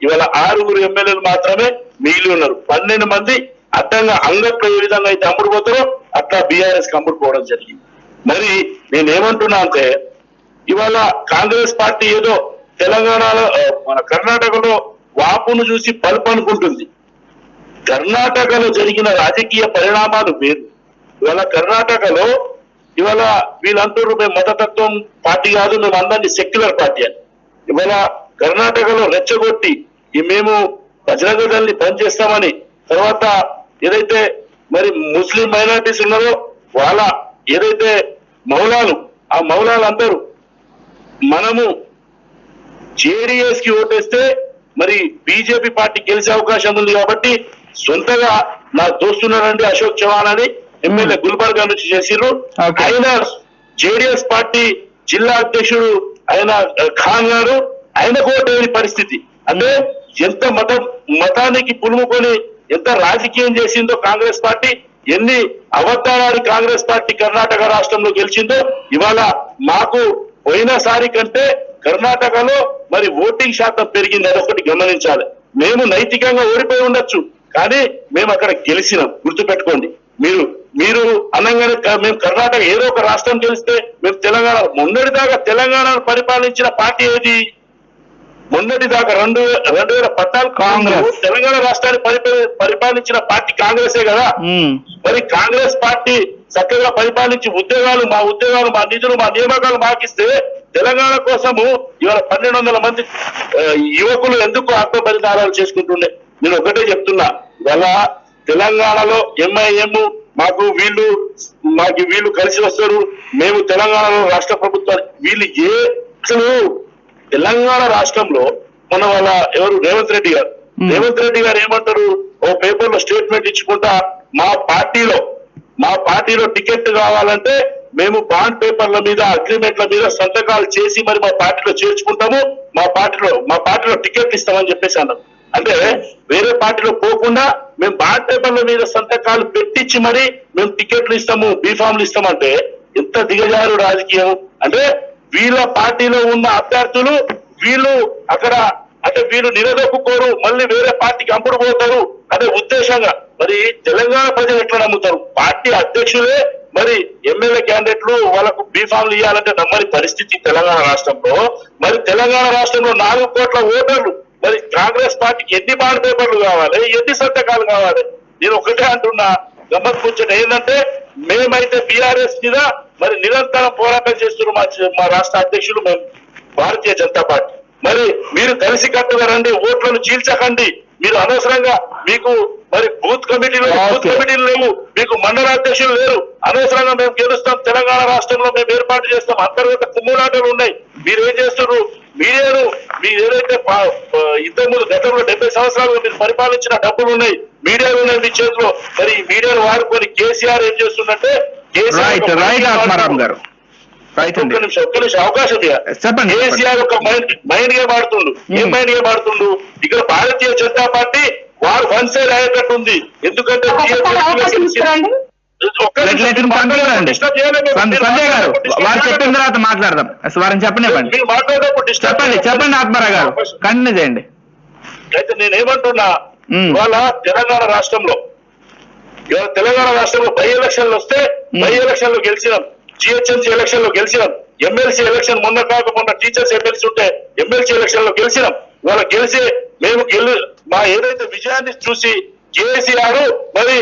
ఇవాళ 6 ఎమ్మెల్యేలు మాత్రమే మిగిలి ఉన్నారు. 12 మంది అడ్డంగా అంగట్లో ఏ విధంగా అయితే అమ్ముడుపోతారో అట్లా బీఆర్ఎస్ కి అమ్ముడుపోవడం జరిగింది. మరి నేనేమంటున్నా అంటే ఇవాళ కాంగ్రెస్ పార్టీ ఏదో తెలంగాణలో మన కర్ణాటకలో వాపును చూసి పలుపు అనుకుంటుంది. కర్ణాటకలో జరిగిన రాజకీయ పరిణామాలు వేరు. ఇవాళ కర్ణాటకలో ఇవాళ వీళ్ళందరూ మేము మతతత్వం పార్టీ కాదు, మేము అందరినీ సెక్యులర్ పార్టీ అని ఇవాళ కర్ణాటకలో రెచ్చగొట్టి మేము బజరంగ దళాన్ని బంద్ చేస్తామని, తర్వాత ఏదైతే మరి ముస్లిం మైనారిటీస్ ఉన్నారో వాళ్ళ ఏదైతే మౌలాలు ఆ మౌలాలందరూ మనము జేడీఎస్ కి ఓటేస్తే మరి బీజేపీ పార్టీ గెలిచే అవకాశం ఉంది కాబట్టి సొంతగా నా దోస్తున్నారండి అశోక్ చవాన్ అని ఎమ్మెల్యే గుల్బర్గా నుంచి చేసిర్రు. ఆయన జేడీఎస్ పార్టీ జిల్లా అధ్యక్షుడు ఆయన ఖాన్ గారు ఆయనకు ఓటేని పరిస్థితి. అంటే ఎంత మతానికి పులుముకొని ఎంత రాజకీయం చేసిందో కాంగ్రెస్ పార్టీ, ఎన్ని అబద్ధాలని కాంగ్రెస్ పార్టీ కర్ణాటక రాష్ట్రంలో గెలిచిందో ఇవాళ మాకు పోయినసారి కంటే కర్ణాటకలో మరి ఓటింగ్ శాతం పెరిగింది. అదొకటి గమనించాలి. మేము నైతికంగా ఓడిపోయి ఉండొచ్చు కానీ మేము అక్కడ గెలిచినాం, గుర్తుపెట్టుకోండి. మీరు అనగానే మేము కర్ణాటక ఏదో ఒక రాష్ట్రం గెలిస్తే మేము తెలంగాణ మొన్నటిదాకా తెలంగాణను పరిపాలించిన పార్టీ ఏది? మొన్నటిదాకా 2014 కాంగ్రెస్ తెలంగాణ రాష్ట్రాన్ని పరిపాలించిన పార్టీ కాంగ్రెసే కదా. మరి కాంగ్రెస్ పార్టీ చక్కగా పరిపాలించి మా ఉద్యోగాలు మా నిధులు మా నియామకాలు మాకిస్తే తెలంగాణ కోసము ఇవాళ 1200 మంది యువకులు ఎందుకు ఆత్మ బలిదానాలు చేసుకుంటుండే? నేను ఒకటే చెప్తున్నా, ఇవాళ తెలంగాణలో ఎంఐఎం మాకు వీళ్ళు కలిసి వస్తారు, మేము తెలంగాణలో రాష్ట్ర ప్రభుత్వాన్ని వీళ్ళు అసలు తెలంగాణ రాష్ట్రంలో మన వాళ్ళ ఎవరు రేవంత్ రెడ్డి గారు ఏమంటారు? ఓ పేపర్ లో స్టేట్మెంట్ ఇచ్చుకుంటా మా పార్టీలో టికెట్ కావాలంటే మేము బాండ్ పేపర్ల మీద అగ్రిమెంట్ల మీద సంతకాలు చేసి మరి మా పార్టీలో చేర్చుకుంటాము, మా పార్టీలో టికెట్లు ఇస్తామని చెప్పేసి అన్నారు. అంటే వేరే పార్టీలో పోకుండా మేము బాండ్ పేపర్ల మీద సంతకాలు పెట్టించి మరి మేము టికెట్లు ఇస్తాము, బీఫామ్లు ఇస్తామంటే ఎంత దిగజారు రాజకీయం. అంటే వీళ్ళ పార్టీలో ఉన్న అభ్యర్థులు వీళ్ళు అక్కడ అంటే వీళ్ళు నిలదొక్కుకోరు, మళ్ళీ వేరే పార్టీకి అమ్ముడు పోతారు అనే ఉద్దేశంగా మరి తెలంగాణ ప్రజలు ఎట్లా నమ్ముతారు? పార్టీ అధ్యక్షులే మరి ఎమ్మెల్యే క్యాండిడేట్లు వాళ్ళకు బీఫామ్లు ఇవ్వాలంటే నమ్మని పరిస్థితి తెలంగాణ రాష్ట్రంలో. మరి తెలంగాణ రాష్ట్రంలో 4 కోట్ల ఓటర్లు, మరి కాంగ్రెస్ పార్టీకి ఎన్ని బాండ్ పేపర్లు కావాలి, ఎన్ని సంతకాలు కావాలి? నేను ఒకటే అంటున్నా, గమ్మత్ కూర్చొని ఏంటంటే మేమైతే బీఆర్ఎస్ మీద మరి నిరంతరం పోరాటం చేస్తున్నారు మా రాష్ట్ర అధ్యక్షులు మేము భారతీయ జనతా పార్టీ. మరి మీరు కలిసి కట్టుగా రండి, ఓట్లను చీల్చకండి. మీరు అనవసరంగా మీకు మరి బూత్ కమిటీలు లేవు, మీకు మండల అధ్యక్షులు లేరు. అనవసరంగా మేము గెలుస్తాం, తెలంగాణ రాష్ట్రంలో మేము ఏర్పాటు చేస్తాం, అంతర్గత కుమ్ములాటలు ఉన్నాయి. మీరు ఏం చేస్తున్నారు? మీరు ఏదైతే ఇంతకుముందు గతంలో 70 సంవత్సరాలుగా మీరు పరిపాలించిన డబ్బులు ఉన్నాయి, మీడియాలు ఉన్నాయి మీ చేతిలో. మరి ఈ మీడియాను వాడుకొని కేసీఆర్ ఏం చేస్తుందంటే ఒక్క నిమిషం అవకాశం చెప్పండి. కేసీఆర్ ఒక మైండ్ గేమ్ ఆడుతుండు. ఏం మైండ్ గేమ్ ఆడుతుండు? ఇక్కడ భారతీయ జనతా పార్టీ వారు వన్ సైడ్ అయ్యేటట్టు ఉంది. ఎందుకంటే సంజయ్ గారు వారు చెప్పిన తర్వాత మాట్లాడదాం. వారిని చెప్పండి చెప్పండి ఆత్మారావు గారు కంటిన్యూ చేయండి. అయితే నేనేమంటున్నా, ఇవాళ తెలంగాణ రాష్ట్రంలో బై ఎలక్షన్లు వస్తే బై ఎలక్షన్ లో గెలిచినాం, జిహెచ్ఎంసీ ఎలక్షన్ లో గెలిచినాం, ఎమ్మెల్సీ ఎలక్షన్ మొన్న టీచర్స్ ఎమ్మెల్సీ ఉంటే ఎమ్మెల్సీ ఎలక్షన్ లో గెలిచినాం. ఇవాళ మా ఏదైతే విజయాన్ని చూసి కేసీఆర్ మరి